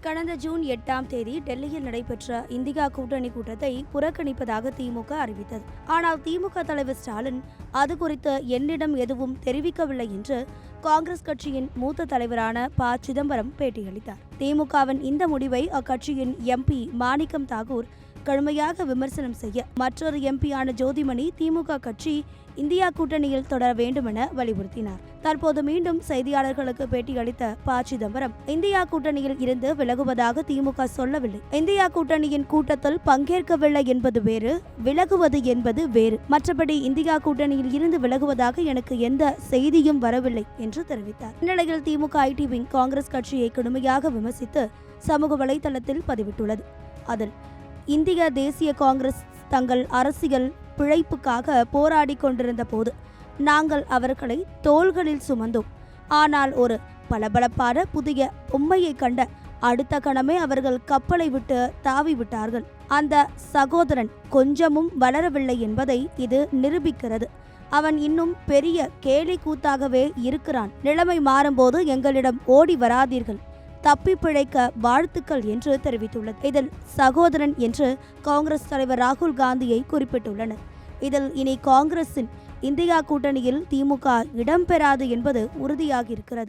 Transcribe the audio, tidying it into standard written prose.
கடந்த ஜூன் 8ஆம் தேதி டெல்லியில் நடைபெற்ற இந்தியா கூட்டணி கூட்டத்தை புறக்கணிப்பதாக திமுக அறிவித்தது. ஆனால் திமுக தலைவர் ஸ்டாலின் அது குறித்து என்னிடம் எதுவும் தெரிவிக்கவில்லை என்று காங்கிரஸ் கட்சியின் மூத்த தலைவரான ப. சிதம்பரம் பேட்டியளித்தார். திமுகவின் இந்த முடிவை அக்கட்சியின் எம்பி மாணிக்கம் தாகூர் கடுமையாக விமர்சனம் செய்ய, மற்றொரு எம்பியான ஜோதிமணி திமுக கட்சி இந்தியா கூட்டணியில் தொடர வேண்டுமென வலியுறுத்தினார். தற்போது மீண்டும் செய்தியாளர்களுக்கு பேட்டியளித்த ப. சிதம்பரம், இந்தியா கூட்டணியில் இருந்து விலகுவதாக திமுக சொல்லவில்லை. இந்தியா கூட்டணியின் கூட்டத்தில் பங்கேற்கவில்லை என்பது வேறு, விலகுவது என்பது வேறு. மற்றபடி இந்தியா கூட்டணியில் இருந்து விலகுவதாக எனக்கு எந்த செய்தியும் வரவில்லை என்று தெரிவித்தார். இந்நிலையில் திமுக ஐடி விங் காங்கிரஸ் கட்சியை கடுமையாக விமர்சித்து சமூக வலைதளத்தில் பதிவிட்டுள்ளது. அதில், இந்திய தேசிய காங்கிரஸ் தங்கள் அரசியல் பிழைப்புக்காக போராடி கொண்டிருந்த போது நாங்கள் அவர்களை தோள்களில் சுமந்தோம். ஆனால் ஒரு பளபளப்பான புதிய பொம்மையை கண்ட அடுத்த கணமே அவர்கள் கப்பலை விட்டு தாவி விட்டார்கள். அந்த சகோதரன் கொஞ்சமும் வளரவில்லை என்பதை இது நிரூபிக்கிறது. அவன் இன்னும் பெரிய கேலி கூத்தாகவே இருக்கிறான். நிலைமை மாறும்போது எங்களிடம் ஓடி வராதீர்கள், தப்பி பிழைக்க வாழ்த்துக்கள் என்று தெரிவித்துள்ளது. இதில் சகோதரன் என்று காங்கிரஸ் தலைவர் ராகுல் காந்தியை குறிப்பிட்டுள்ளனர். இதில் இனி காங்கிரசின் இந்தியா கூட்டணியில் திமுக இடம்பெறாது என்பது உறுதியாகியிருக்கிறது.